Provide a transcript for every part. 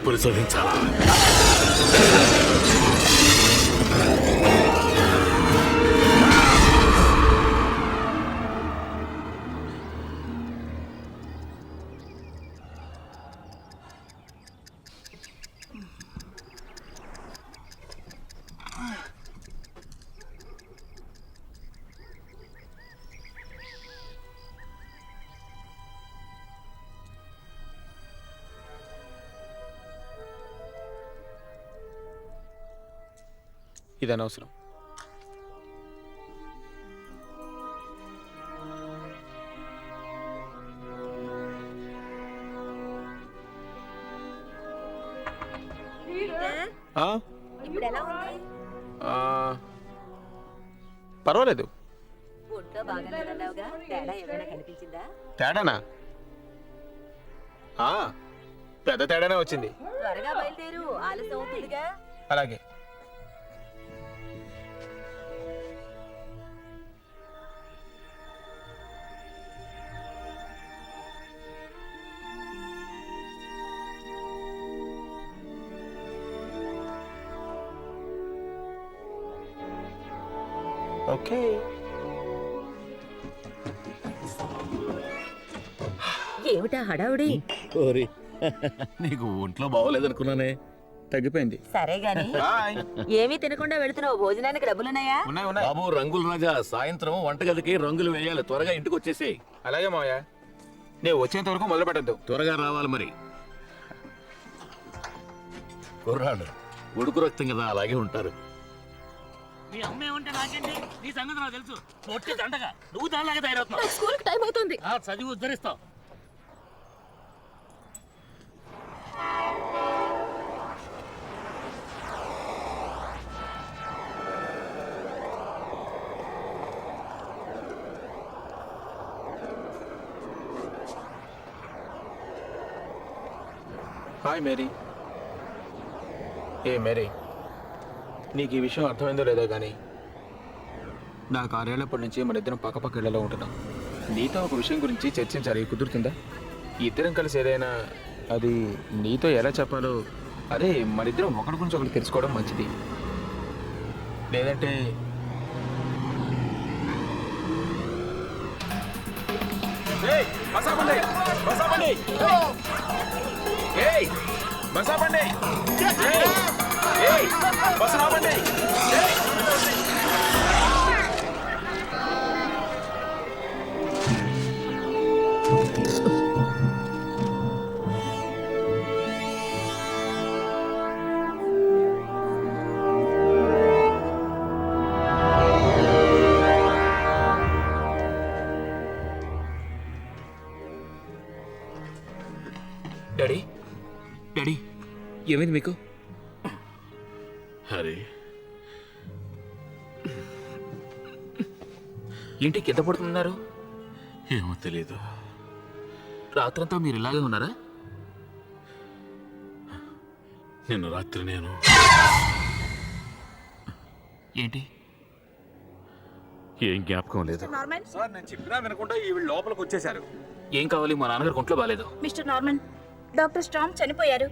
పరిశోధించాలా? ఇది అనవసరం. ఇప్పుడు ఎలా ఉంది? పర్వాలేదు. ఒంట్లో బాగాలేదన్నావుగా, తేడా ఏమైనా కనిపించిందా? తేడానా? పెద్ద తేడానే వచ్చింది. త్వరగా బయలుదేరు, ఆలస్యం అవుతుందిగా. అలాగే. ఓకే. ఏమిటా హడావుడి? నీకు ఒంట్లో బాగోలేదనుకున్నానే. తగ్గిపోయింది. సరే గాని ఏమీ తినకుండా వెళుతున్నావు, భోజనానికి డబ్బులున్నాయా? బాబు రంగుల రాజా, సాయంత్రం వంటగదికి రంగులు వేయాలి. త్వరగా ఇంటికి వచ్చేసేయ్. అలాగే మావయ్య, నేను వచ్చేంత వరకు మొదలు పెట్టద్దు. త్వరగా రావాలి మరి. కుర్రాడు ఉడుకు రక్తం కదా, అలాగే ఉంటారు. మీ అమ్మ ఏమంటే నాకేంటి, నీ సంగతి నాకు తెలుసు. పొట్టి దండగా నువ్వు దానిలాగా తయారవుతున్నావు. స్కూల్కి టైం అవుతుంది. చదివి ఉద్ధరిస్తావు. Hi Mary. ఏ మేరీ, నీకు ఈ విషయం అర్థమైందో లేదో కానీ నాకు 6 ఏళ్లప్పటి నుంచి మన ఇద్దరం పక్కపక్క ఇళ్లలో ఉంటున్నాం. నీతో ఒక విషయం గురించి చర్చించాలి, కుదురుతుందా? ఇద్దరం కలిసి ఏదైనా, అది నీతో ఎలా చెప్పాలో, అదే మన ఇద్దరం ఒకరి గురించి ఒకటి తెలుసుకోవడం మంచిది. లేదంటే డాడీ, డాడీ ఏమైంది మీకు? హరి, ఏంటి కింద పడుతున్నారు? ఏమో తెలీదు. రాత్రంతా మీరు ఇలాగే ఉన్నారా? నిన్న రాత్రి నేను ఏంటి? ఏం జ్ఞాపకం లేదు. సార్, నేను చెప్పినా వినకుండా ఈవిడ లోపలికి వచ్చేసారు. ఏం కావాలి? మా నాన్నగారు ఒంట్లో బాలేదు. మిస్టర్ నార్మన్, డాక్టర్ స్ట్రాంగ్ చనిపోయారు.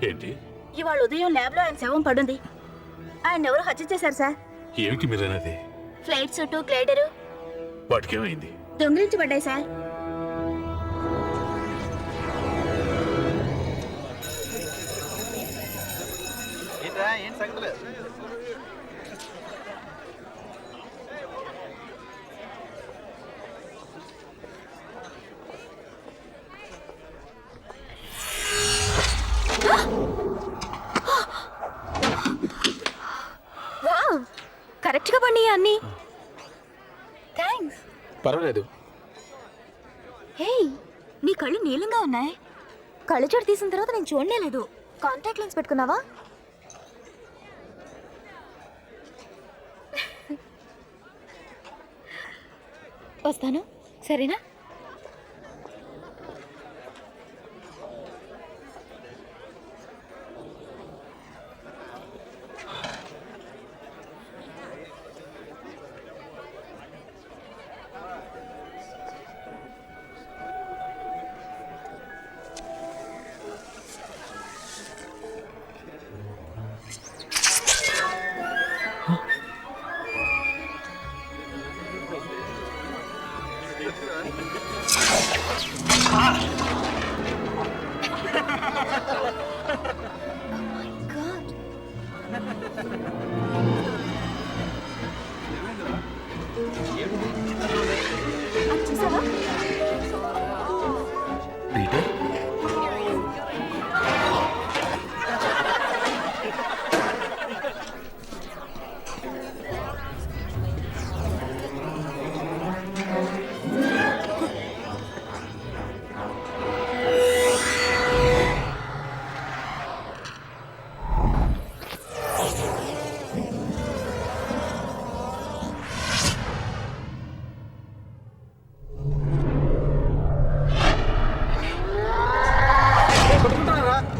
ఏంటి? ఇవాళ ఉదయం ల్యాబ్ లో ఆయన శవం పడుంది. ఆయన ఎవరు హత్య చేశారు సార్. ఏమిటి మీరనేది? ఫ్లైట్ సూటు, గ్లైడరు వాటికేమైంది? దొంగిలించబడ్డాయి సార్. ఏంటి సంగతి? కరెక్ట్ గా పండి అన్ని. థ్యాంక్స్. పర్వాలేదు. హే, నీ కళ్ళు నీలంగా ఉన్నాయి. కళ్ళజోడు తీసిన తర్వాత నేను చూడలేదు. కాంటాక్ట్ లెన్స్ పెట్టుకున్నావా? వస్తాను, సరేనా? చూసావా? పీటర్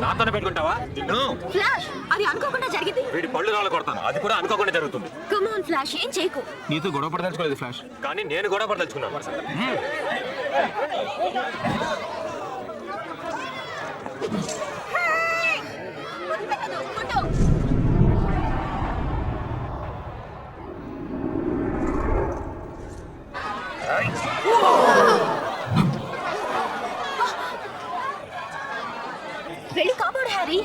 నాతోనే పెట్టుకుంటావా నిన్ను ఫ్లాష్, అది అనుకోకుండా జరిగింది. వీడి పళ్ళు రాళ్ళు కొడతాను అది కూడా అనుకోకుండా జరుగుతుంది కమ్ ఆన్ ఫ్లాష్, ఏం చేయకు. నీతో గొడవ పడదలుచుకోలేదు ఫ్లాష్. కానీ నేను కూడా పడదలుచుకున్నాను వెళ్ళి కాపాడు హ్యారీ.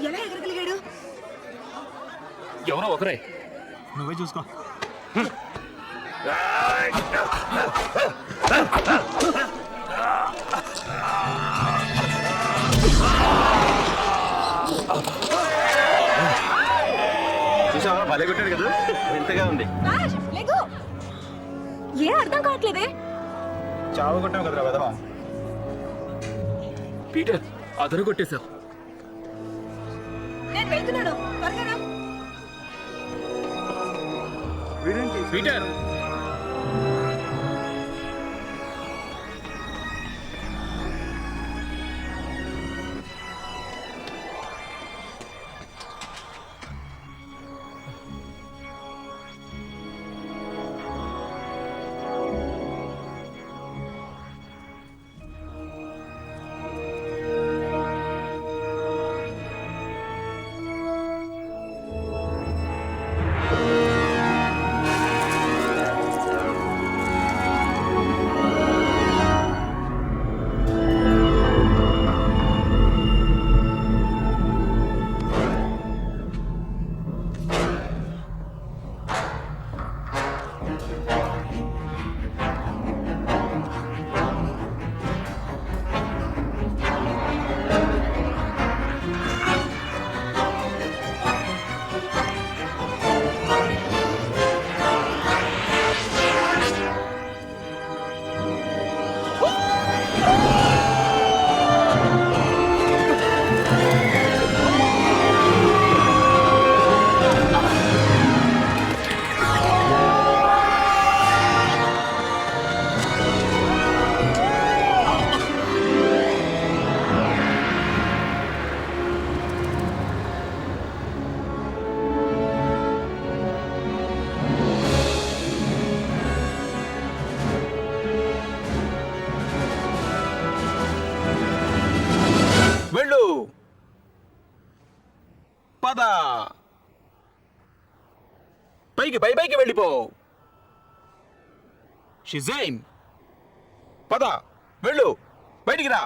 ఎలా ఎగరగలిగాడు? ఎవరో ఒకరే నువ్వే చూసుకో. చూసావా భలే కొట్టాడు కదా వింతగా ఉంది ఫ్లాష్, లెగు. ఏం అర్థం కావట్లేదే. చావు కొట్టావు కదరా వెదవా. పీటర్ అదరు కొట్టేశావు నేను వెళ్తున్నాను, త్వరగా రా. పీటర్ పద పైకి పైకి వెళ్ళిపో. షిజైన్ పద వెళ్ళు, బయటికి రా.